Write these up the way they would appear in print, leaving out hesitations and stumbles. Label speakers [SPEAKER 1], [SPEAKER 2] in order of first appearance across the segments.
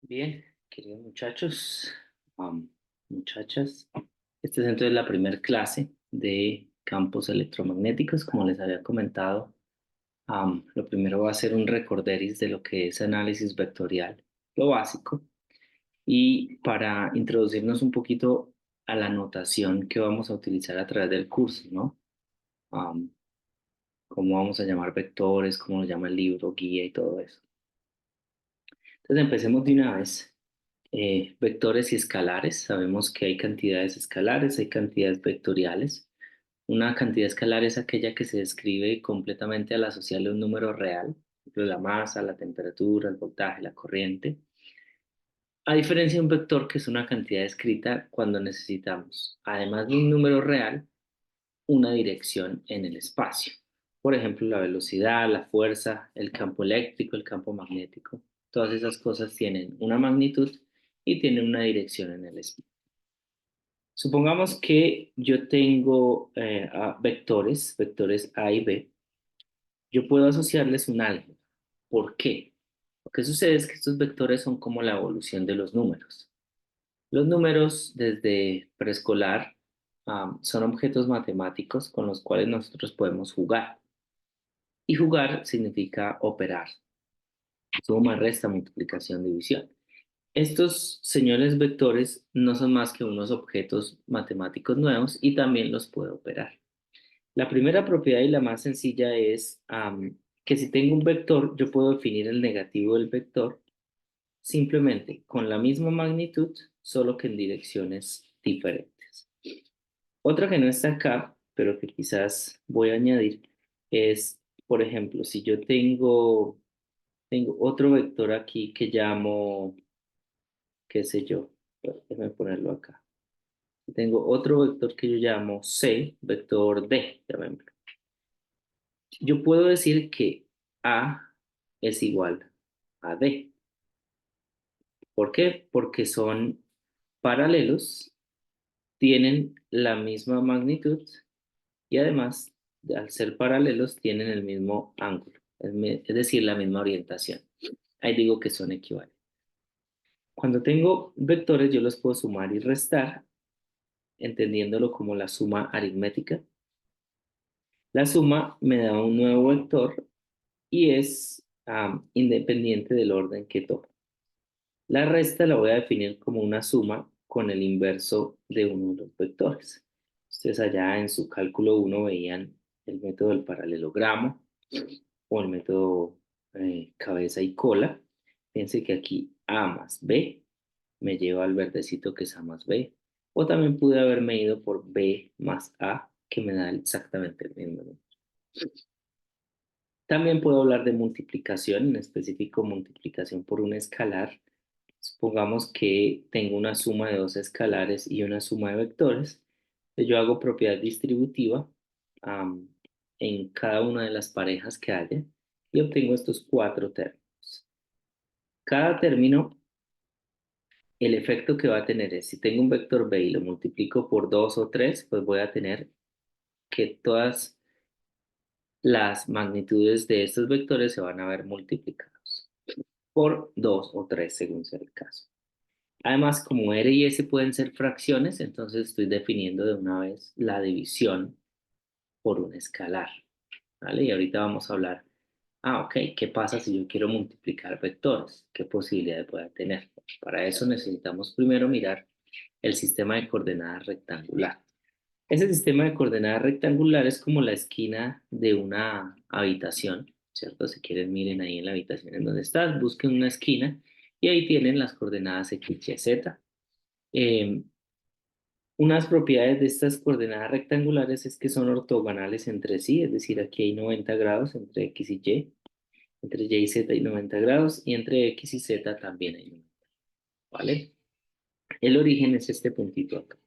[SPEAKER 1] Bien, queridos muchachos, muchachas, esta es entonces la primera clase de campos electromagnéticos. Como les había comentado, lo primero va a ser un recorderis de lo que es análisis vectorial, lo básico, y para introducirnos un poquito a la notación que vamos a utilizar a través del curso, ¿no? Am, Cómo vamos a llamar vectores, cómo lo llama el libro, guía y todo eso. Entonces empecemos de una vez. Vectores y escalares. Sabemos que hay cantidades escalares, hay cantidades vectoriales. Una cantidad escalar es aquella que se describe completamente al asociarle un número real, por ejemplo, la masa, la temperatura, el voltaje, la corriente. A diferencia de un vector, que es una cantidad escrita cuando necesitamos, además de un número real, una dirección en el espacio. Por ejemplo, la velocidad, la fuerza, el campo eléctrico, el campo magnético. Todas esas cosas tienen una magnitud y tienen una dirección en el espacio. Supongamos que yo tengo vectores A y B. Yo puedo asociarles un álgebra. ¿Por qué? Lo que sucede es que estos vectores son como la evolución de los números. Los números desde preescolar son objetos matemáticos con los cuales nosotros podemos jugar. Y jugar significa operar. Suma, resta, multiplicación, división. Estos señores vectores no son más que unos objetos matemáticos nuevos y también los puedo operar. La primera propiedad y la más sencilla es que si tengo un vector, yo puedo definir el negativo del vector simplemente con la misma magnitud, solo que en direcciones diferentes. Otra que no está acá, pero que quizás voy a añadir, es, por ejemplo, si yo tengo otro vector aquí que llamo, qué sé yo, déjame ponerlo acá. Tengo otro vector que yo llamo C, vector D, llamémoslo. Yo puedo decir que A es igual a D. ¿Por qué? Porque son paralelos, tienen la misma magnitud y además, al ser paralelos, tienen el mismo ángulo, es decir, la misma orientación. Ahí digo que son equivalentes. Cuando tengo vectores, yo los puedo sumar y restar, entendiéndolo como la suma aritmética. La suma me da un nuevo vector y es independiente del orden que tome. La resta la voy a definir como una suma con el inverso de uno de los vectores. Ustedes allá en su cálculo 1 veían el método del paralelogramo o el método cabeza y cola. Fíjense que aquí A más B me lleva al verdecito que es A más B. O también pude haberme ido por B más A, que me da exactamente el mismo número. También puedo hablar de multiplicación, en específico multiplicación por un escalar. Supongamos que tengo una suma de dos escalares y una suma de vectores. Yo hago propiedad distributiva am, en cada una de las parejas que haya y obtengo estos cuatro términos. Cada término, el efecto que va a tener es, si tengo un vector b y lo multiplico por 2 o 3, pues voy a tener que todas las magnitudes de estos vectores se van a ver multiplicados por 2 o 3 según sea el caso. Además, como R y S pueden ser fracciones, entonces estoy definiendo de una vez la división por un escalar, ¿vale? Y ahorita vamos a hablar, ok, ¿qué pasa si yo quiero multiplicar vectores? ¿Qué posibilidades puede tener? Para eso necesitamos primero mirar el sistema de coordenadas rectangular. Ese sistema de coordenadas rectangular es como la esquina de una habitación, ¿cierto? Si quieren, miren ahí en la habitación en donde estás, busquen una esquina y ahí tienen las coordenadas X, Y, Z. Eh, unas propiedades de estas coordenadas rectangulares es que son ortogonales entre sí, es decir, aquí hay 90 grados entre X y Y, entre Y y Z hay 90 grados y entre X y Z también hay 90, ¿vale? El origen es este puntito acá.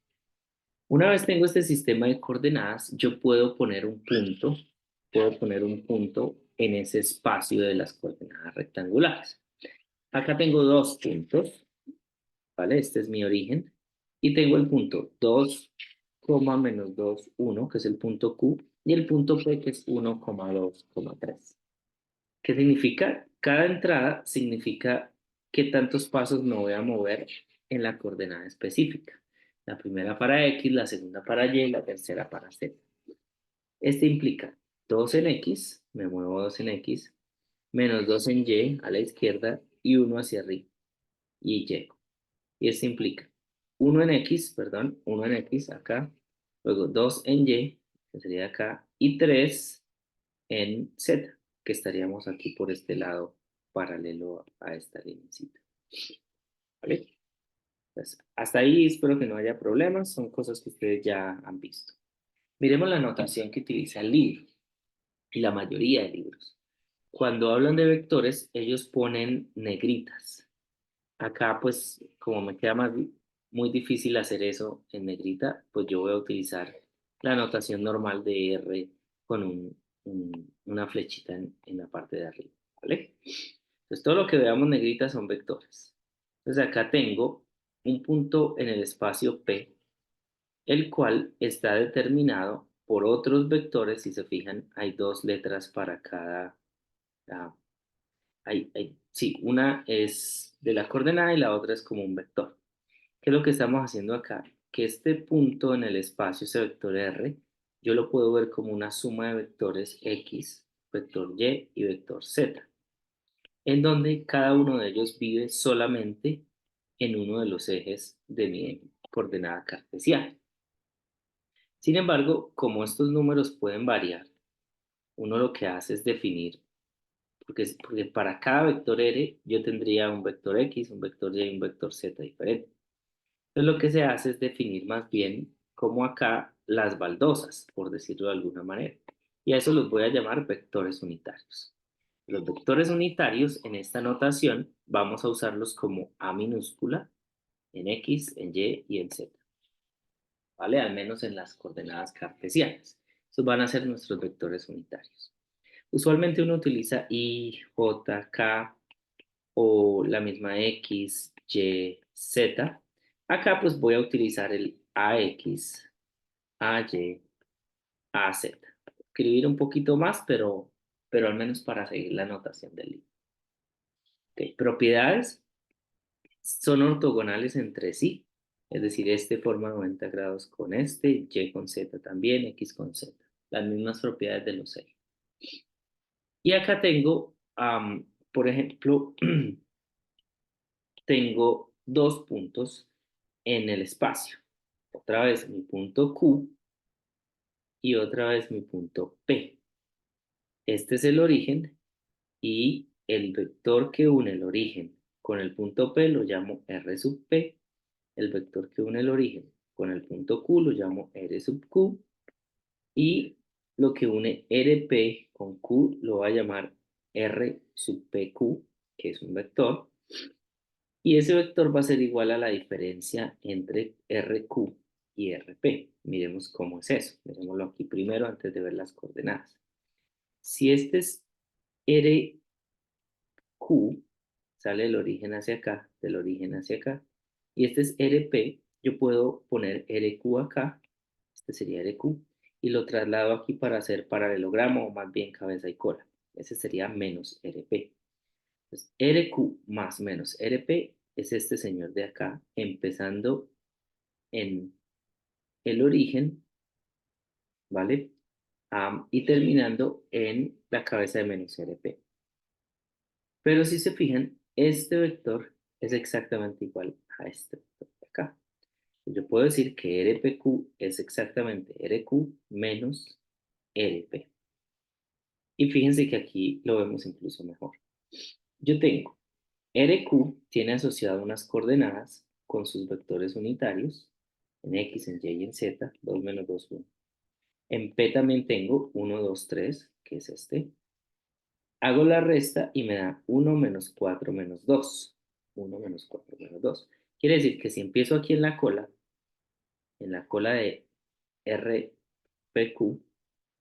[SPEAKER 1] Una vez tengo este sistema de coordenadas, yo puedo poner un punto en ese espacio de las coordenadas rectangulares. Acá tengo dos puntos, ¿vale? Este es mi origen. Y tengo el punto 2, menos 2, 1, que es el punto Q, y el punto P, que es 1, 2, 3. ¿Qué significa? Cada entrada significa qué tantos pasos me voy a mover en la coordenada específica. La primera para X, la segunda para Y, la tercera para Z. Este implica 2 en X, me muevo 2 en X, menos 2 en Y a la izquierda y 1 hacia arriba, y Y. Y esto implica 1 en X, perdón, 1 en X acá, luego 2 en Y, que sería acá, y 3 en Z, que estaríamos aquí por este lado, paralelo a esta linecita. ¿Vale? Pues, hasta ahí espero que no haya problemas, son cosas que ustedes ya han visto. Miremos la notación que utiliza el libro y la mayoría de libros. Cuando hablan de vectores, ellos ponen negritas. Acá, pues, como me queda muy difícil hacer eso en negrita, pues yo voy a utilizar la notación normal de R con una flechita en la parte de arriba, ¿vale? Entonces, todo lo que veamos negrita son vectores. Entonces, acá tengo un punto en el espacio P, el cual está determinado por otros vectores. Si se fijan, hay dos letras para cada. ah, sí, una es de la coordenada y la otra es como un vector. ¿Qué es lo que estamos haciendo acá? Que este punto en el espacio, ese vector R, yo lo puedo ver como una suma de vectores X, vector Y vector Z, en donde cada uno de ellos vive solamente en uno de los ejes de mi coordenada cartesiana. Sin embargo, como estos números pueden variar, uno lo que hace es definir, porque para cada vector R yo tendría un vector X, un vector Y y un vector Z diferente. Entonces lo que se hace es definir más bien como acá las baldosas, por decirlo de alguna manera. Y a eso los voy a llamar vectores unitarios. Los vectores unitarios en esta notación vamos a usarlos como A minúscula en X, en Y y en Z. ¿Vale? Al menos en las coordenadas cartesianas. Estos van a ser nuestros vectores unitarios. Usualmente uno utiliza I, J, K o la misma X, Y, Z. Acá pues voy a utilizar el AX, AY, AZ. Escribir un poquito más, pero al menos para seguir la notación del libro. Okay. Propiedades son ortogonales entre sí. Es decir, este forma 90 grados con este, Y con Z también, X con Z. Las mismas propiedades de los ejes. Y acá tengo, por ejemplo, tengo dos puntos en el espacio. Otra vez mi punto Q y otra vez mi punto P. Este es el origen y el vector que une el origen con el punto P lo llamo R sub P. El vector que une el origen con el punto Q lo llamo R sub Q. Y lo que une RP con Q lo voy a llamar R sub PQ, que es un vector. Y ese vector va a ser igual a la diferencia entre RQ y RP. Miremos cómo es eso. Miremoslo aquí primero antes de ver las coordenadas. Si este es RQ, sale del origen hacia acá, del origen hacia acá, y este es RP, yo puedo poner RQ acá, este sería RQ, y lo traslado aquí para hacer paralelogramo, o más bien cabeza y cola. Ese sería menos RP. Entonces, RQ más menos RP es este señor de acá, empezando en el origen, ¿vale? Y terminando en la cabeza de menos RP. Pero si se fijan, este vector es exactamente igual a este vector de acá. Yo puedo decir que RPQ es exactamente RQ menos RP. Y fíjense que aquí lo vemos incluso mejor. Yo tengo RQ tiene asociado unas coordenadas con sus vectores unitarios, en X, en Y y en Z, 2 menos 2, 1. En P también tengo 1, 2, 3, que es este. Hago la resta y me da 1 menos 4 menos 2. 1 menos 4 menos 2. Quiere decir que si empiezo aquí en la cola de RPQ,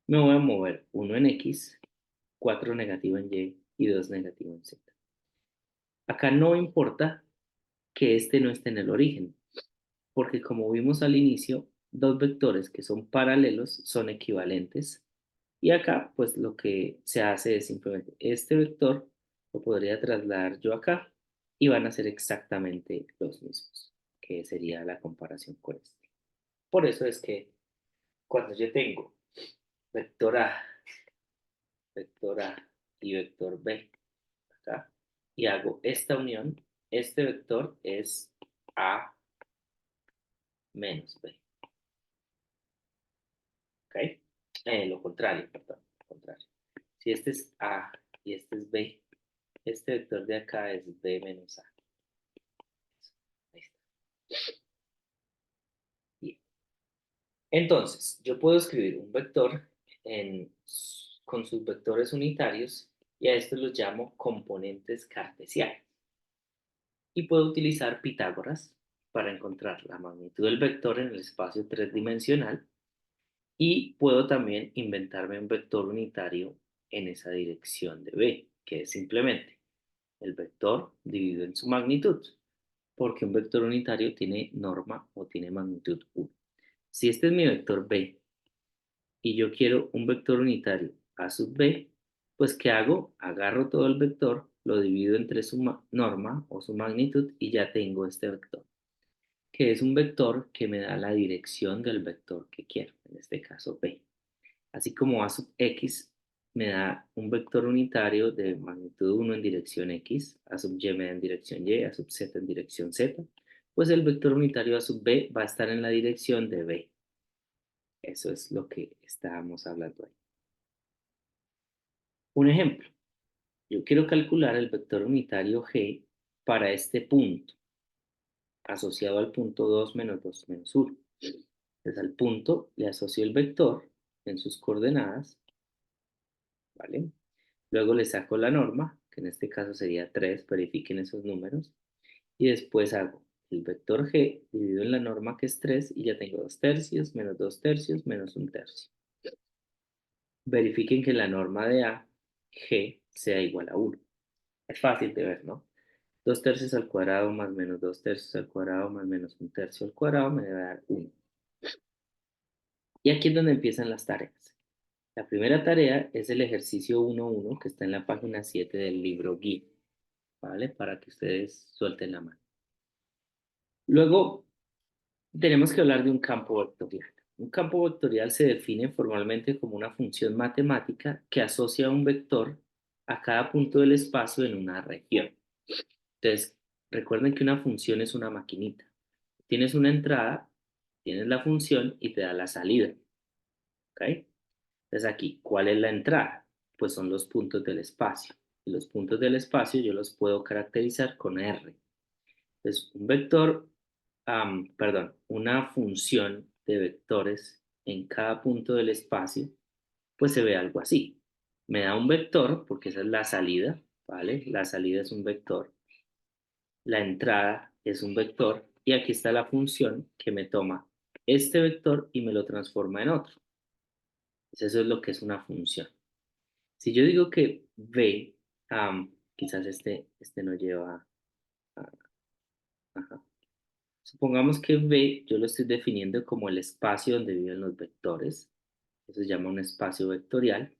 [SPEAKER 1] me voy a mover 1 en X, 4 negativo en Y y 2 negativo en Z. Acá no importa que este no esté en el origen, porque como vimos al inicio, dos vectores que son paralelos son equivalentes. Y acá, pues lo que se hace es simplemente este vector lo podría trasladar yo acá y van a ser exactamente los mismos, que sería la comparación con este. Por eso es que cuando yo tengo vector A, vector A y vector B acá, y hago esta unión, este vector es A menos B, ¿ok? Lo contrario, perdón, lo contrario. Si este es A y este es B, este vector de acá es B menos A. Ahí está. Bien. Entonces, yo puedo escribir un vector con sus vectores unitarios y a estos los llamo componentes cartesianos. Y puedo utilizar Pitágoras para encontrar la magnitud del vector en el espacio tridimensional y puedo también inventarme un vector unitario en esa dirección de B, que es simplemente el vector dividido en su magnitud, porque un vector unitario tiene norma o tiene magnitud 1. Si este es mi vector B y yo quiero un vector unitario A sub B, pues ¿qué hago? Agarro todo el vector, lo divido entre su norma o su magnitud y ya tengo este vector, que es un vector que me da la dirección del vector que quiero, en este caso B. Así como A sub X me da un vector unitario de magnitud 1 en dirección X, A sub Y me da en dirección Y, A sub Z en dirección Z, pues el vector unitario A sub B va a estar en la dirección de B. Eso es lo que estábamos hablando ahí. Un ejemplo, yo quiero calcular el vector unitario G para este punto, asociado al punto 2 menos 2 menos 1. Entonces al punto le asocio el vector en sus coordenadas, ¿vale? Luego le saco la norma, que en este caso sería 3, verifiquen esos números, y después hago el vector G dividido en la norma que es 3 y ya tengo 2 tercios, menos 2 tercios, menos 1 tercio. Verifiquen que la norma de A, G, sea igual a 1. Es fácil de ver, ¿no? 2 tercios al cuadrado más menos 2 tercios al cuadrado más menos 1 tercio al cuadrado me debe dar 1. Y aquí es donde empiezan las tareas. La primera tarea es el ejercicio 1.1 que está en la página 7 del libro guía, ¿vale? Para que ustedes suelten la mano. Luego, tenemos que hablar de un campo vectorial. Un campo vectorial se define formalmente como una función matemática que asocia un vector a cada punto del espacio en una región. Entonces, recuerden que una función es una maquinita. Tienes una entrada, tienes la función y te da la salida. ¿Ok? Entonces aquí, ¿cuál es la entrada? Pues son los puntos del espacio. Y los puntos del espacio yo los puedo caracterizar con R. Entonces, un vector, perdón, una función de vectores en cada punto del espacio, pues se ve algo así. Me da un vector, porque esa es la salida, ¿vale? La salida es un vector. La entrada es un vector. Y aquí está la función que me toma este vector y me lo transforma en otro. Entonces, eso es lo que es una función. Si yo digo que V, quizás este no lleva, ajá. Supongamos que V yo lo estoy definiendo como el espacio donde viven los vectores. Eso se llama un espacio vectorial.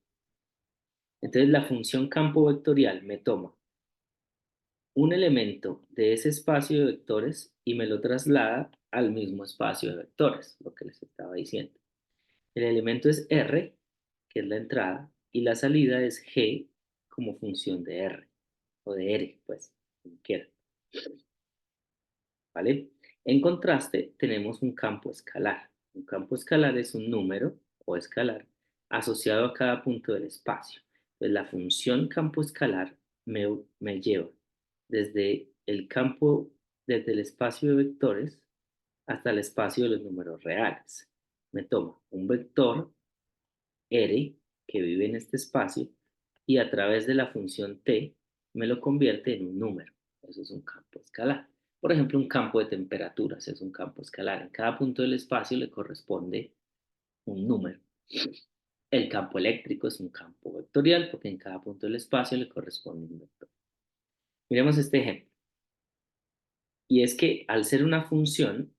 [SPEAKER 1] Entonces la función campo vectorial me toma un elemento de ese espacio de vectores y me lo traslada al mismo espacio de vectores, lo que les estaba diciendo. El elemento es R, que es la entrada, y la salida es G como función de R, o de R, pues, como quieran, ¿vale? En contraste, tenemos un campo escalar. Un campo escalar es un número, o escalar, asociado a cada punto del espacio. Entonces, la función campo escalar me lleva desde el campo, desde el espacio de vectores hasta el espacio de los números reales. Me toma un vector R que vive en este espacio y a través de la función t me lo convierte en un número. Eso es un campo escalar. Por ejemplo, un campo de temperaturas es un campo escalar. En cada punto del espacio le corresponde un número. El campo eléctrico es un campo vectorial porque en cada punto del espacio le corresponde un vector. Miremos este ejemplo. Y es que al ser una función,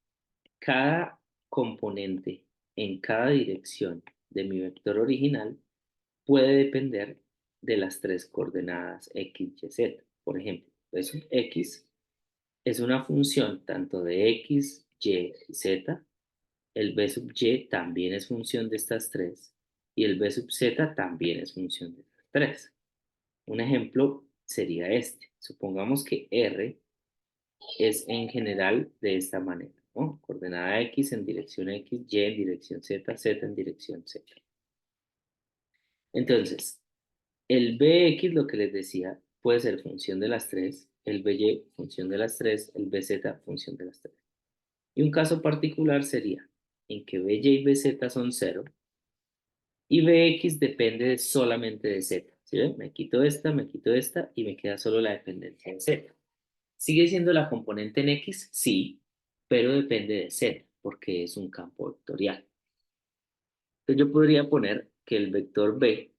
[SPEAKER 1] cada componente en cada dirección de mi vector original puede depender de las tres coordenadas x, y, z. Por ejemplo, es un x es una función tanto de x, y y z. El b sub y también es función de estas tres. Y el b sub z también es función de estas tres. Un ejemplo sería este. Supongamos que R es en general de esta manera, ¿no? Coordenada X en dirección X, Y en dirección Z, Z en dirección Z. Entonces, el Bx, lo que les decía, puede ser función de las tres, el By función de las tres, el Bz función de las tres. Y un caso particular sería en que By y Bz son cero y Bx depende solamente de Z. ¿Sí ven? Me quito esta y me queda solo la dependencia en Z. ¿Sigue siendo la componente en X? Sí, pero depende de Z, porque es un campo vectorial. Entonces yo podría poner que el vector B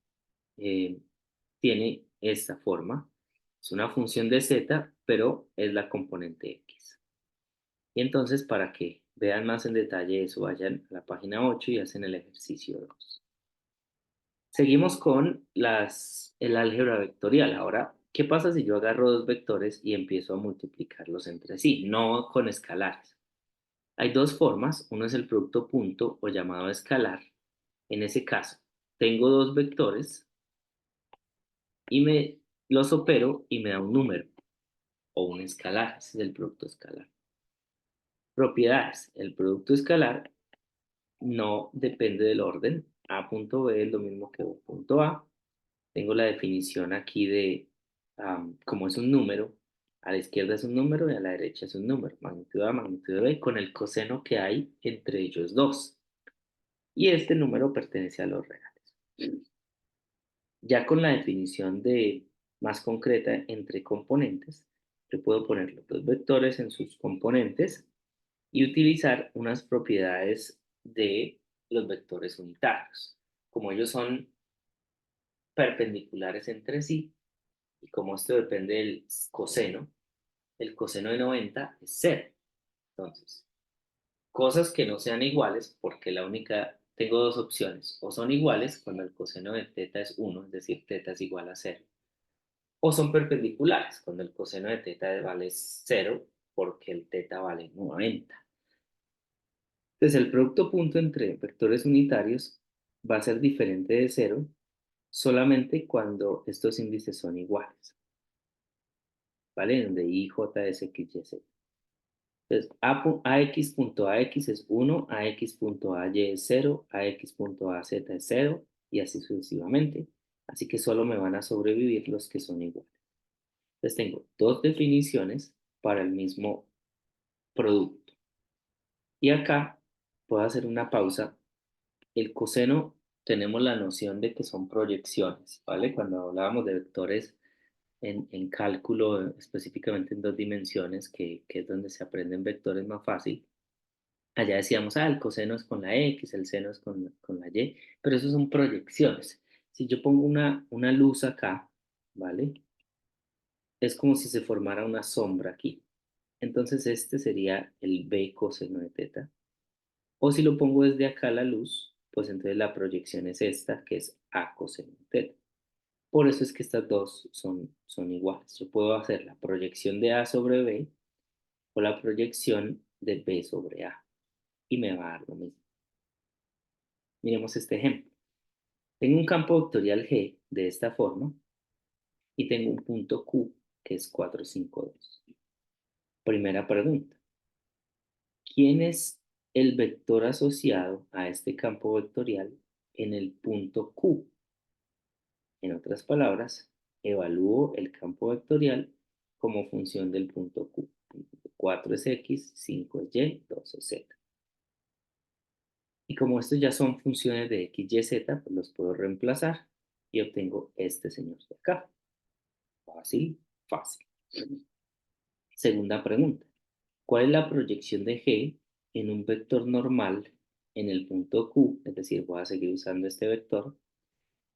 [SPEAKER 1] eh, tiene esta forma. Es una función de Z, pero es la componente X. Y entonces, para que vean más en detalle eso, vayan a la página 8 y hacen el ejercicio 2. Seguimos con el álgebra vectorial. Ahora, ¿qué pasa si yo agarro dos vectores y empiezo a multiplicarlos entre sí? No con escalares. Hay dos formas. Uno es el producto punto o llamado escalar. En ese caso, tengo dos vectores y los opero y me da un número o un escalar. Ese es el producto escalar. Propiedades. El producto escalar no depende del orden. A punto B es lo mismo que B punto A. Tengo la definición aquí de cómo es un número. A la izquierda es un número y a la derecha es un número. Magnitud A, magnitud B, con el coseno que hay entre ellos dos. Y este número pertenece a los reales. Ya con la definición más concreta entre componentes, yo puedo poner los dos vectores en sus componentes y utilizar unas propiedades de los vectores unitarios. Como ellos son perpendiculares entre sí, y como esto depende del coseno, el coseno de 90 es cero. Entonces, cosas que no sean iguales, porque tengo dos opciones, o son iguales cuando el coseno de teta es 1, es decir, teta es igual a cero, o son perpendiculares cuando el coseno de teta vale cero, porque el teta vale 90. Entonces, el producto punto entre vectores unitarios va a ser diferente de cero solamente cuando estos índices son iguales, ¿vale? Donde I, J, S, X, Y, Z. Entonces, AX punto AX es 1, AX punto AY es 0, AX punto AZ es 0, y así sucesivamente. Así que solo me van a sobrevivir los que son iguales. Entonces, tengo dos definiciones para el mismo producto. Y acá puedo hacer una pausa. El coseno, tenemos la noción de que son proyecciones, ¿vale? Cuando hablábamos de vectores en cálculo, específicamente en dos dimensiones, que es donde se aprenden vectores más fácil. Allá decíamos, el coseno es con la X, el seno es con la Y, pero eso son proyecciones. Si yo pongo una luz acá, ¿vale? Es como si se formara una sombra aquí. Entonces este sería el B coseno de teta. O si lo pongo desde acá la luz, pues entonces la proyección es esta, que es A coseno de teta. Por eso es que estas dos son iguales. Yo puedo hacer la proyección de A sobre B o la proyección de B sobre A y me va a dar lo mismo. Miremos este ejemplo. Tengo un campo vectorial G de esta forma y tengo un punto Q que es 4, 5, 2. Primera pregunta. ¿Quién es el vector asociado a este campo vectorial en el punto Q? En otras palabras, evalúo el campo vectorial como función del punto Q. 4 es X, 5 es Y, 2 es Z. Y como estos ya son funciones de X, Y, Z, pues los puedo reemplazar y obtengo este señor de acá. Fácil, fácil. Segunda pregunta. ¿Cuál es la proyección de G en un vector normal en el punto Q? Es decir, voy a seguir usando este vector,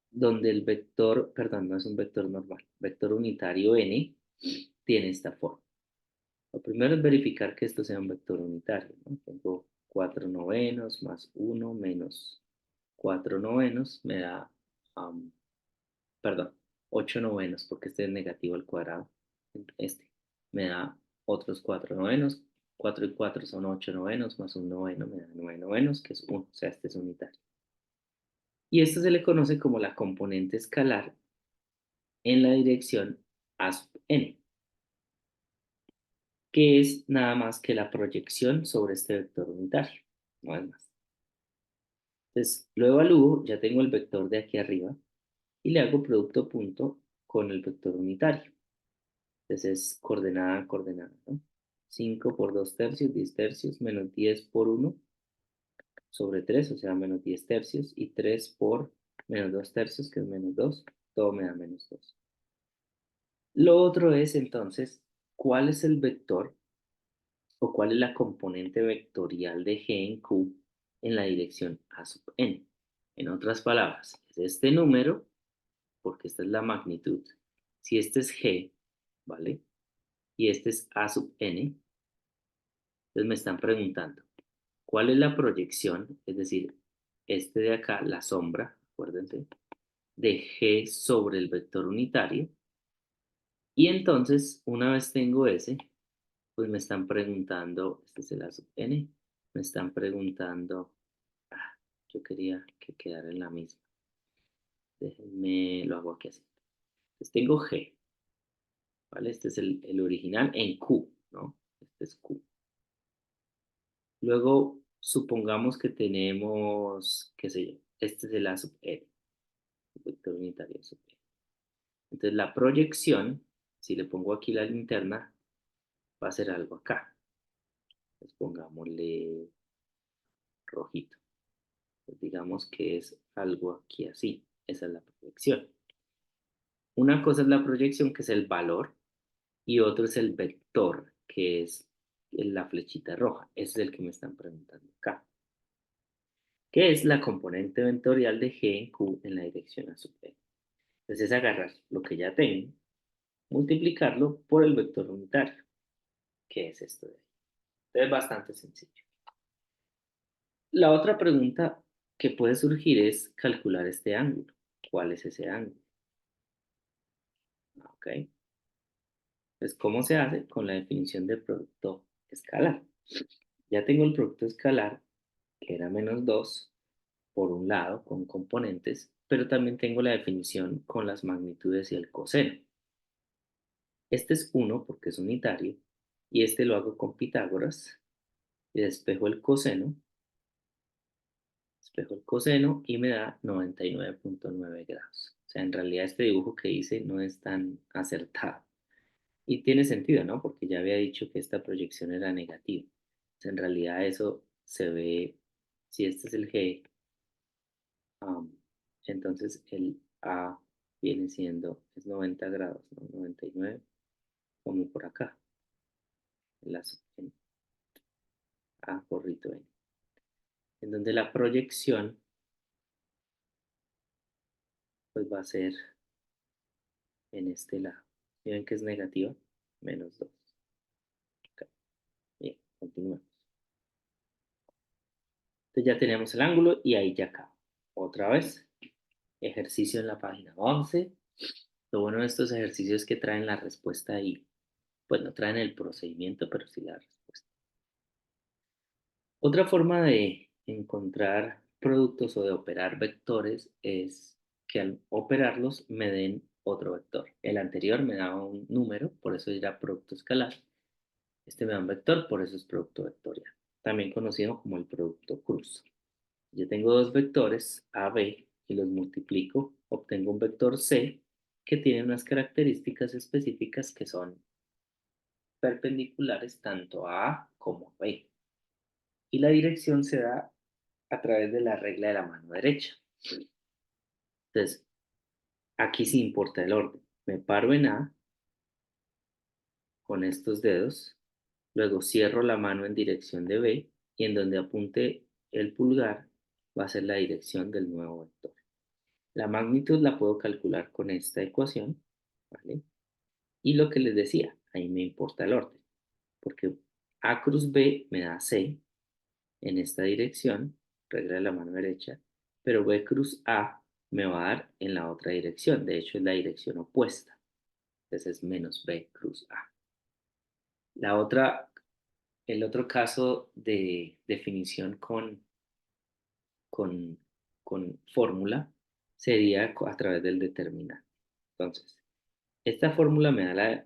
[SPEAKER 1] donde el vector, perdón, no es un vector normal, vector unitario n tiene esta forma. Lo primero es verificar que esto sea un vector unitario, ¿no? Tengo 4 novenos más 1 menos 4 novenos me da, perdón, 8 novenos, porque este es negativo al cuadrado. Este me da otros 4 novenos, 4 y 4 son 8 novenos, más un noveno me da 9 novenos, que es 1, o sea, este es unitario. Y esto se le conoce como la componente escalar en la dirección a sub n, que es nada más que la proyección sobre este vector unitario, no es más. Entonces, lo evalúo, ya tengo el vector de aquí arriba, y le hago producto punto con el vector unitario. Entonces es coordenada, coordenada, ¿no? 5 por 2 tercios, 10 tercios, menos 10 por 1 sobre 3, o sea, menos 10 tercios, y 3 por menos 2 tercios, que es menos 2, todo me da menos 2. Lo otro es entonces, ¿cuál es el vector o cuál es la componente vectorial de G en Q en la dirección A sub n? En otras palabras, es este número, porque esta es la magnitud. Si este es G, ¿vale? Y este es A sub n, entonces me están preguntando, ¿cuál es la proyección? Es decir, este de acá, la sombra, acuérdense, de G sobre el vector unitario. Y entonces, una vez tengo ese, pues me están preguntando, este es el A sub n, me están preguntando, ah, yo quería que quedara en la misma. Déjenme, lo hago aquí así. Entonces tengo G, ¿vale? Este es el original en Q, ¿no? Este es Q. Luego, supongamos que tenemos, qué sé yo, este es el A sub n, el vector unitario sub n. Entonces, la proyección, si le pongo aquí la linterna, va a ser algo acá. Entonces, pongámosle rojito. Pues digamos que es algo aquí así. Esa es la proyección. Una cosa es la proyección, que es el valor, y otro es el vector, que es la flechita roja. Ese es el que me están preguntando acá, que es la componente vectorial de G en Q en la dirección a sub n. Entonces es agarrar lo que ya tengo, multiplicarlo por el vector unitario, que es esto de ahí. Entonces es bastante sencillo. La otra pregunta que puede surgir es calcular este ángulo. ¿Cuál es ese ángulo? ¿Ok? Pues, ¿cómo se hace? Con la definición de producto escalar. Ya tengo el producto escalar, que era menos 2 por un lado, con componentes, pero también tengo la definición con las magnitudes y el coseno. Este es 1 porque es unitario, y este lo hago con Pitágoras, y despejo el coseno y me da 99.9 grados. O sea, en realidad este dibujo que hice no es tan acertado. Y tiene sentido, ¿no? Porque ya había dicho que esta proyección era negativa. En realidad eso se ve, si este es el G, um, entonces el A viene siendo, es 90 grados, ¿no? 99, como por acá, el A sub n, A gorrito n. En donde la proyección, pues va a ser en este lado. ¿Sí ven que es negativa? Menos 2. Okay. Bien, continuamos. Entonces ya tenemos el ángulo y ahí ya acaba. Otra vez, ejercicio en la página 11. Lo bueno de estos ejercicios es que traen la respuesta ahí. Pues no traen el procedimiento, pero sí la respuesta. Otra forma de encontrar productos o de operar vectores es que al operarlos me den otro vector. El anterior me daba un número, por eso era producto escalar. Este me da un vector, por eso es producto vectorial. También conocido como el producto cruz. Yo tengo dos vectores, A, B, y los multiplico, obtengo un vector C que tiene unas características específicas que son perpendiculares tanto a A como a B. Y la dirección se da a través de la regla de la mano derecha. Entonces, aquí sí importa el orden. Me paro en A con estos dedos, luego cierro la mano en dirección de B y en donde apunte el pulgar va a ser la dirección del nuevo vector. La magnitud la puedo calcular con esta ecuación, ¿vale? Y lo que les decía, ahí me importa el orden, porque A cruz B me da C en esta dirección, regla de la mano derecha, pero B cruz A me va a dar en la otra dirección, de hecho es la dirección opuesta, entonces es menos B cruz A. El otro caso de definición con, con fórmula sería a través del determinante. Entonces, esta fórmula me da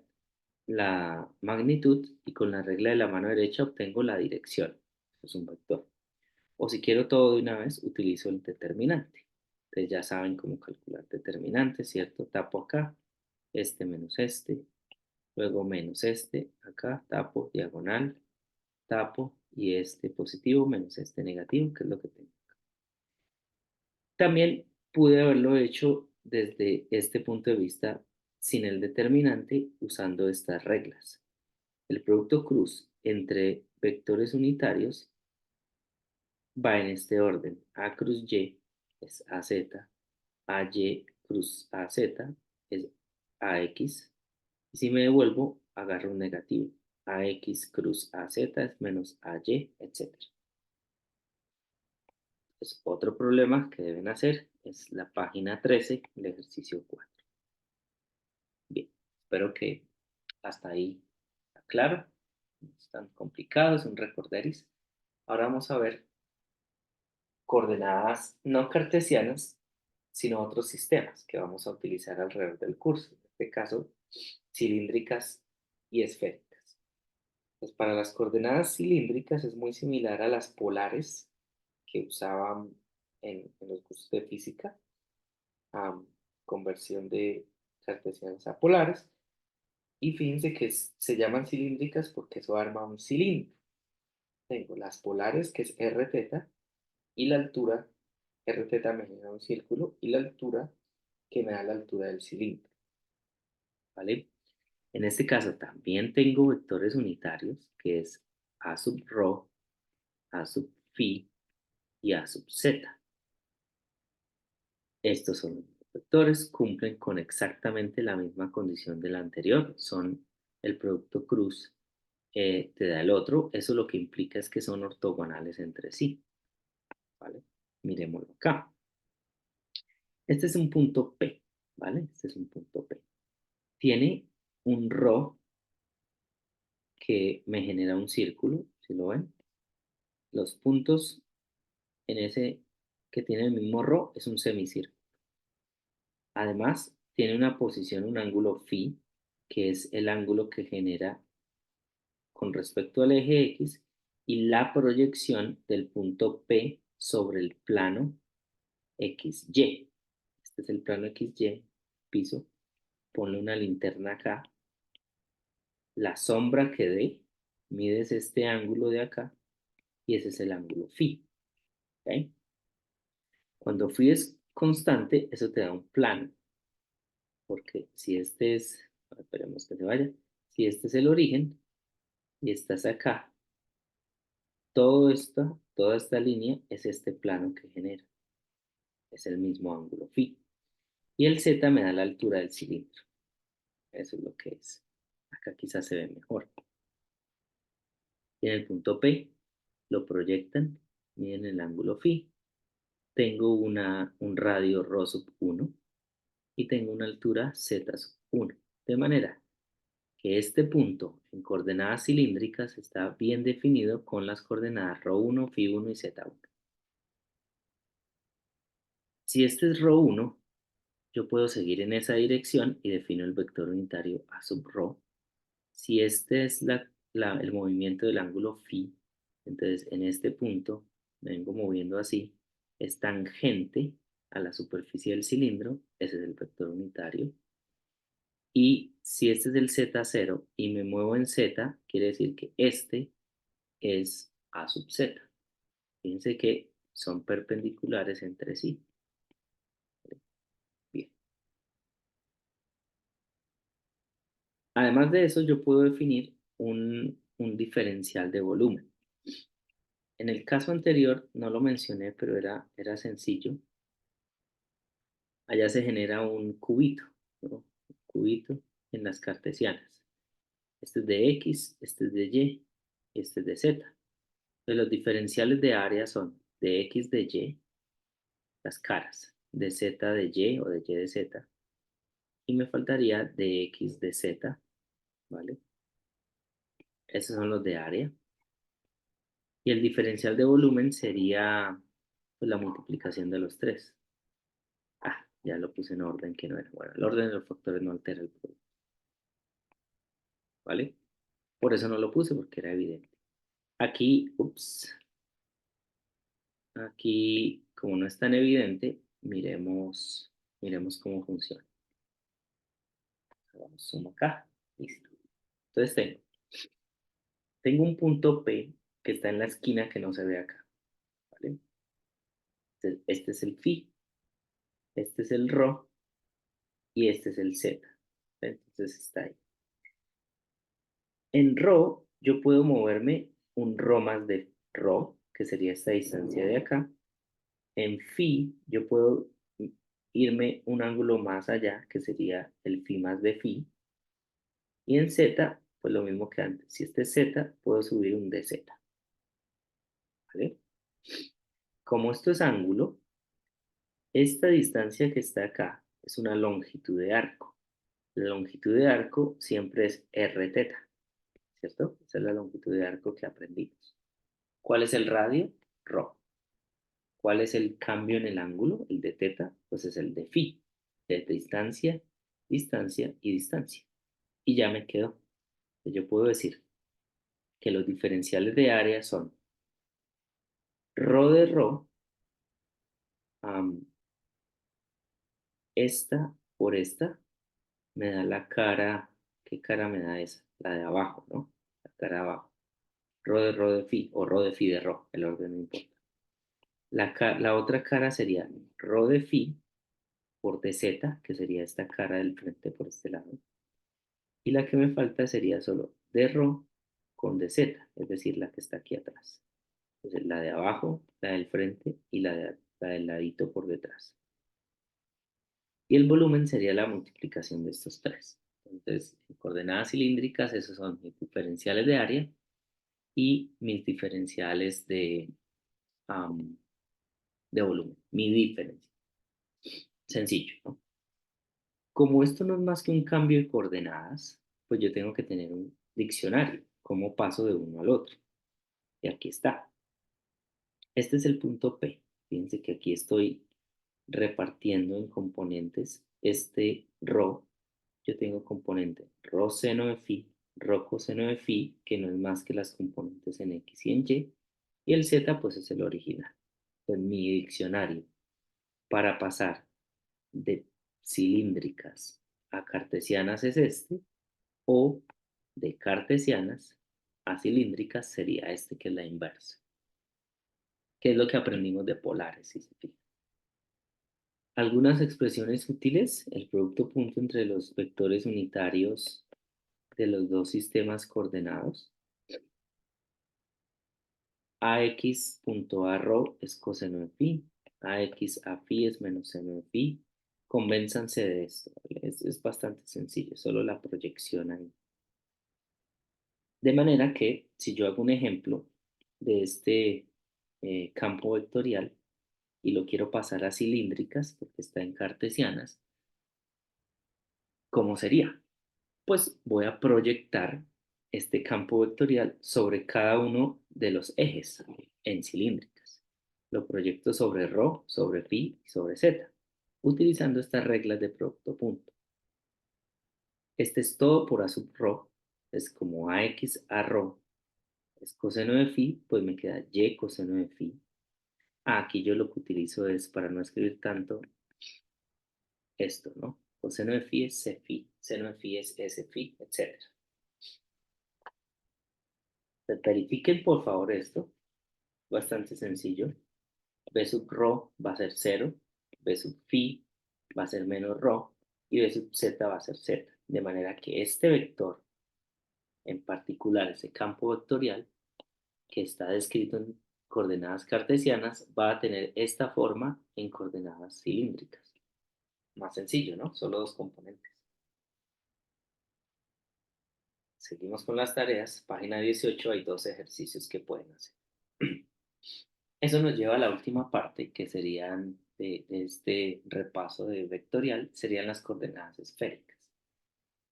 [SPEAKER 1] la magnitud y con la regla de la mano derecha obtengo la dirección. Es un vector. O si quiero todo de una vez, utilizo el determinante. Ustedes ya saben cómo calcular determinante, ¿cierto? Tapo acá, este menos este, luego menos este, acá, tapo, diagonal, tapo, y este positivo menos este negativo, que es lo que tengo. También pude haberlo hecho desde este punto de vista sin el determinante usando estas reglas. El producto cruz entre vectores unitarios va en este orden. A cruz Y es AZ, AY cruz AZ es AX. Y si me devuelvo, agarro un negativo. AX cruz AZ es menos AY, etc. Entonces, otro problema que deben hacer es la página 13, el ejercicio 4. Bien, espero que hasta ahí está claro. No es tan complicado, es un recorderis. Ahora vamos a ver coordenadas no cartesianas, sino otros sistemas que vamos a utilizar alrededor del curso. En este caso, cilíndricas y esféricas. Pues para las coordenadas cilíndricas es muy similar a las polares que usaban en los cursos de física, conversión de cartesianas a polares. Y fíjense que se llaman cilíndricas porque eso arma un cilindro. Tengo las polares, que es r θ, y la altura, r θ me genera un círculo, y la altura que me da la altura del cilindro, ¿vale? En este caso también tengo vectores unitarios, que es a sub rho, a sub phi y a sub z. Estos son los vectores, cumplen con exactamente la misma condición de la anterior, son el producto cruz, te da el otro, eso lo que implica es que son ortogonales entre sí, ¿vale? Miremoslo acá. Este es un punto P, ¿vale? Este es un punto P. Tiene un ρ que me genera un círculo, si lo ven. Los puntos en ese que tiene el mismo ρ es un semicírculo. Además, tiene una posición, un ángulo phi, que es el ángulo que genera con respecto al eje X y la proyección del punto P sobre el plano XY. Este es el plano XY, piso. Ponle una linterna acá. La sombra que dé, mides este ángulo de acá y ese es el ángulo phi. ¿Okay? Cuando phi es constante, eso te da un plano. Porque si este es, esperemos que se vaya, si este es el origen y estás acá, toda esta línea es este plano que genera. Es el mismo ángulo phi. Y el z me da la altura del cilindro. Eso es lo que es. Acá quizás se ve mejor. Y en el punto P lo proyectan, miden el ángulo phi. Tengo un radio ρ sub 1 y tengo una altura z sub 1. De manera que este punto en coordenadas cilíndricas está bien definido con las coordenadas ρ1, φ1 y z1. Si este es ρ1, yo puedo seguir en esa dirección y defino el vector unitario a sub ρ. Si este es el movimiento del ángulo phi, entonces en este punto me vengo moviendo así, es tangente a la superficie del cilindro, ese es el vector unitario. Y si este es el z0 y me muevo en z, quiere decir que este es a sub z. Fíjense que son perpendiculares entre sí. Bien. Además de eso, yo puedo definir un diferencial de volumen. En el caso anterior no lo mencioné, pero era sencillo. Allá se genera un cubito, ¿no? Un cubito en las cartesianas. Este es de X, este es de Y, este es de Z. Entonces, los diferenciales de área son de X de Y, las caras, de Z de Y o de Y de Z, y me faltaría de X de Z, ¿vale? Esos son los de área. Y el diferencial de volumen sería pues, la multiplicación de los tres. Ah, ya lo puse en orden que no era. Bueno, el orden de los factores no altera el producto, ¿vale? Por eso no lo puse, porque era evidente. Aquí, ups, aquí, como no es tan evidente, miremos cómo funciona. Vamos, sumo acá, listo. Entonces tengo un punto P que está en la esquina que no se ve acá, ¿vale? Este es el phi, este es el rho y este es el z. Entonces está ahí. En rho yo puedo moverme un rho más de rho, que sería esta distancia de acá. En phi yo puedo irme un ángulo más allá, que sería el phi más de phi. Y en z, pues lo mismo que antes. Si este es z, puedo subir un dz, ¿vale? Como esto es ángulo, esta distancia que está acá es una longitud de arco. La longitud de arco siempre es r teta, ¿cierto? Esa es la longitud de arco que aprendimos. ¿Cuál es el radio? Rho. ¿Cuál es el cambio en el ángulo? El de teta, pues es el de phi. De distancia, distancia y distancia. Y ya me quedó. Yo puedo decir que los diferenciales de área son rho de rho, esta por esta, me da la cara, ¿qué cara me da esa? La de abajo, ¿no? La cara de abajo. Rho de phi o rho de phi de rho, el orden no importa. La otra cara sería rho de phi por dz, que sería esta cara del frente por este lado. Y la que me falta sería solo de rho con dz, es decir, la que está aquí atrás. Entonces, la de abajo, la del frente y la del ladito por detrás. Y el volumen sería la multiplicación de estos tres. Entonces, en coordenadas cilíndricas, esos son mis diferenciales de área y mis diferenciales um, de volumen, mi diferencia. Sencillo, ¿no? Como esto no es más que un cambio de coordenadas, pues yo tengo que tener un diccionario, cómo paso de uno al otro. Y aquí está. Este es el punto P. Fíjense que aquí estoy repartiendo en componentes este rho. Yo tengo componente rho seno de phi, rho coseno de phi, que no es más que las componentes en X y en Y, y el Z pues es el original. Entonces mi diccionario para pasar de cilíndricas a cartesianas es este, o de cartesianas a cilíndricas sería este que es la inversa, que es lo que aprendimos de polares, si se fijan. Algunas expresiones útiles, el producto punto entre los vectores unitarios de los dos sistemas coordenados. AX punto A rho es coseno de phi, AX a phi es menos seno de phi. Convénzanse de esto, ¿vale? Es bastante sencillo, solo la proyección ahí. De manera que si yo hago un ejemplo de este campo vectorial y lo quiero pasar a cilíndricas, porque está en cartesianas, ¿cómo sería? Pues voy a proyectar este campo vectorial sobre cada uno de los ejes en cilíndricas. Lo proyecto sobre ρ, sobre phi y sobre z, utilizando estas reglas de producto punto. Este es todo por a sub ρ, es como ax a ρ es coseno de phi, pues me queda y coseno de phi. Aquí yo lo que utilizo es, para no escribir tanto, esto, ¿no? Coseno de phi es c phi, seno de phi es s phi, etc. Verifiquen por favor esto, bastante sencillo. B sub rho va a ser 0, B sub phi va a ser menos rho y B sub z va a ser z. De manera que este vector, en particular ese campo vectorial, que está descrito en coordenadas cartesianas, va a tener esta forma en coordenadas cilíndricas. Más sencillo, ¿no? Solo dos componentes. Seguimos con las tareas. Página 18 hay dos ejercicios que pueden hacer. Eso nos lleva a la última parte, que serían de este repaso de vectorial, serían las coordenadas esféricas.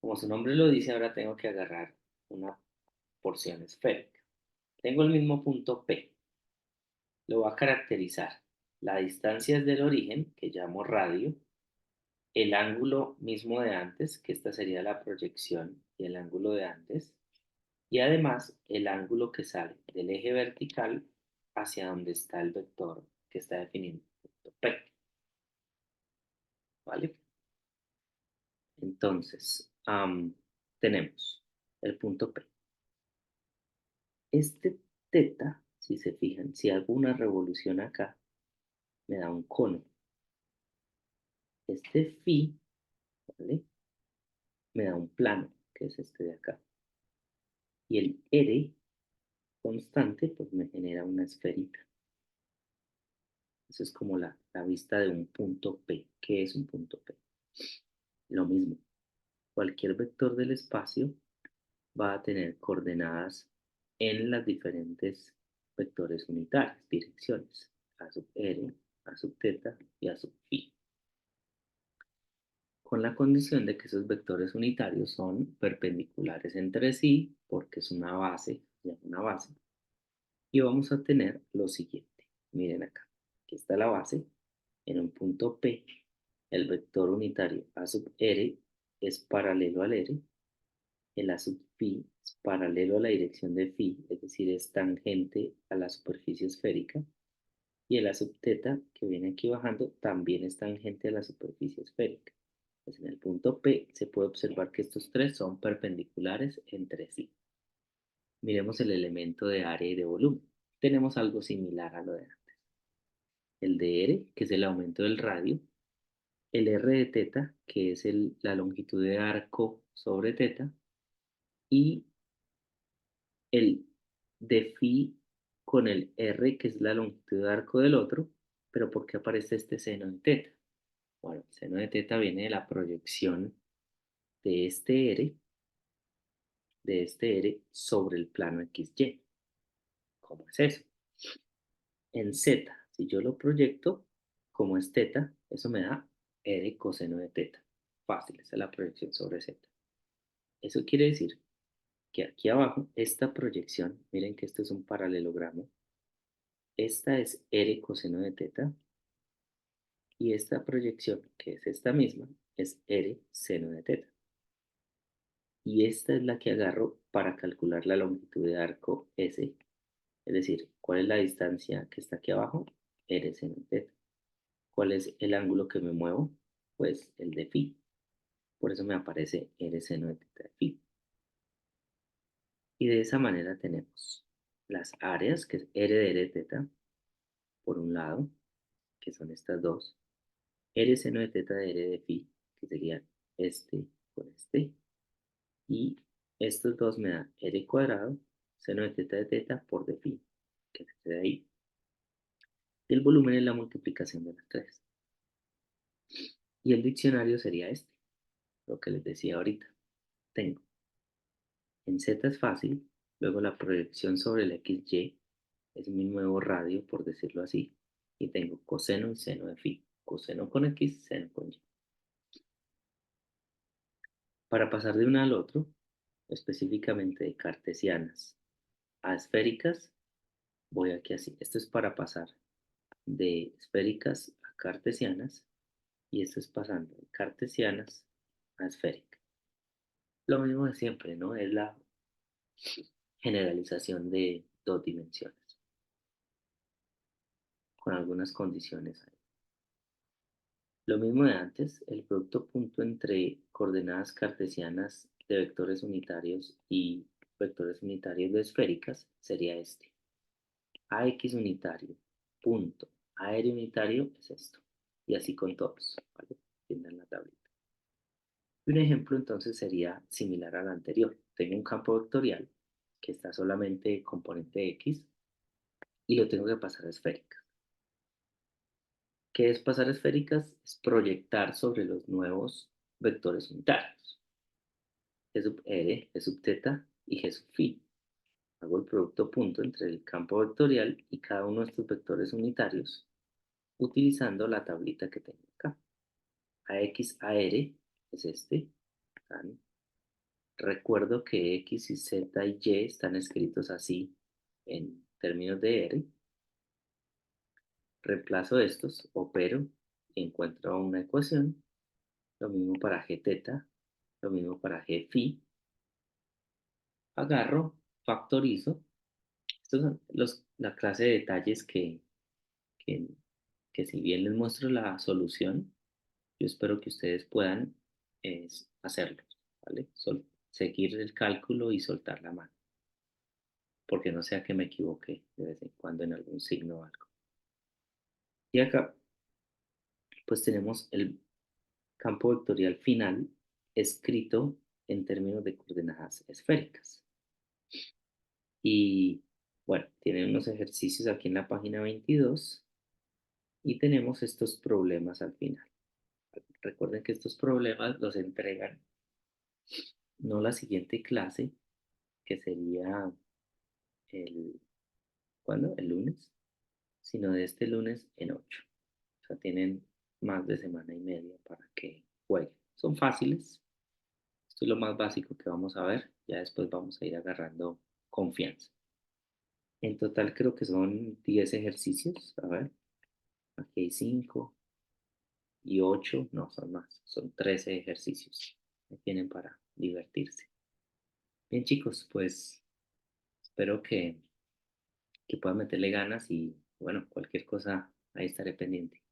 [SPEAKER 1] Como su nombre lo dice, ahora tengo que agarrar una porción esférica. Tengo el mismo punto P. Lo va a caracterizar. La distancia es del origen, que llamo radio, el ángulo mismo de antes, que esta sería la proyección y el ángulo de antes, y además el ángulo que sale del eje vertical hacia donde está el vector que está definiendo el punto P. ¿Vale? Entonces, tenemos el punto P. Este teta, si se fijan, si hago una revolución acá, me da un cono. Este phi, ¿vale? Me da un plano, que es este de acá. Y el r constante, pues me genera una esferita. Eso es como la vista de un punto P. ¿Qué es un punto P? Lo mismo. Cualquier vector del espacio va a tener coordenadas en las diferentes vectores unitarios, direcciones, a sub r, a sub teta y a sub phi, con la condición de que esos vectores unitarios son perpendiculares entre sí, porque es una base, y vamos a tener lo siguiente. Miren acá, aquí está la base, en un punto P, el vector unitario a sub r es paralelo al r, el a sub phi es paralelo a la dirección de phi, es decir, es tangente a la superficie esférica, y el a sub teta, que viene aquí bajando, también es tangente a la superficie esférica. Pues en el punto P se puede observar que estos tres son perpendiculares entre sí. Miremos el elemento de área y de volumen. Tenemos algo similar a lo de antes. El de R, que es el aumento del radio, el R de teta, que es la longitud de arco sobre teta, y el de phi con el R, que es la longitud de arco del otro, pero ¿por qué aparece este seno de teta? Bueno, el seno de teta viene de la proyección de este R sobre el plano XY. ¿Cómo es eso? En Z, si yo lo proyecto como es teta, eso me da R coseno de teta. Fácil, esa es la proyección sobre Z. Eso quiere decir que aquí abajo, esta proyección, miren que esto es un paralelogramo, esta es R coseno de teta, y esta proyección, que es esta misma, es R seno de teta. Y esta es la que agarro para calcular la longitud de arco S, es decir, ¿cuál es la distancia que está aquí abajo? R seno de teta. ¿Cuál es el ángulo que me muevo? Pues el de phi. Por eso me aparece R seno de teta de phi. Y de esa manera tenemos las áreas, que es R de R de teta, por un lado, que son estas dos, R seno de teta de R de phi, que sería este por este, y estos dos me dan R cuadrado, seno de teta por de phi, que es este de ahí. Y el volumen es la multiplicación de las tres. Y el diccionario sería este, lo que les decía ahorita. Tengo en Z es fácil, luego la proyección sobre el XY es mi nuevo radio, por decirlo así, y tengo coseno y seno de phi, coseno con X, seno con Y. Para pasar de una al otro, específicamente de cartesianas a esféricas, voy aquí así. Esto es para pasar de esféricas a cartesianas, y esto es pasando de cartesianas a esféricas. Lo mismo de siempre, ¿no? Es la generalización de dos dimensiones, con algunas condiciones ahí. Lo mismo de antes, el producto punto entre coordenadas cartesianas de vectores unitarios y vectores unitarios de esféricas sería este. AX unitario, punto. AR unitario es esto. Y así con todos, ¿vale? Tienen la tablita. Y un ejemplo entonces sería similar al anterior. Tengo un campo vectorial que está solamente componente X y lo tengo que pasar a esféricas. ¿Qué es pasar a esféricas? Es proyectar sobre los nuevos vectores unitarios. G sub r, G sub teta y G sub phi. Hago el producto punto entre el campo vectorial y cada uno de estos vectores unitarios utilizando la tablita que tengo acá. AX, AR es este, tan, Recuerdo que X y Z y Y están escritos así en términos de R. Reemplazo estos, opero y encuentro una ecuación. Lo mismo para G teta, lo mismo para G phi. Agarro, factorizo. Estos son la clase de detalles que, que si bien les muestro la solución, yo espero que ustedes puedan hacerlo, ¿vale? Seguir el cálculo y soltar la mano, porque no sea que me equivoque de vez en cuando en algún signo o algo. Y acá, pues tenemos el campo vectorial final escrito en términos de coordenadas esféricas. Y bueno, tienen unos ejercicios aquí en la página 22 y tenemos estos problemas al final. Recuerden que estos problemas los entregan no la siguiente clase, que sería el, ¿cuándo? El lunes, sino de este lunes en 8. O sea, tienen más de semana y media para que jueguen. Son fáciles. Esto es lo más básico que vamos a ver. Ya después vamos a ir agarrando confianza. En total creo que son 10 ejercicios. A ver, aquí hay 5 y 8. No, son más. Son 13 ejercicios que tienen para divertirse. Bien, chicos, pues espero que puedan meterle ganas y bueno, cualquier cosa ahí estaré pendiente.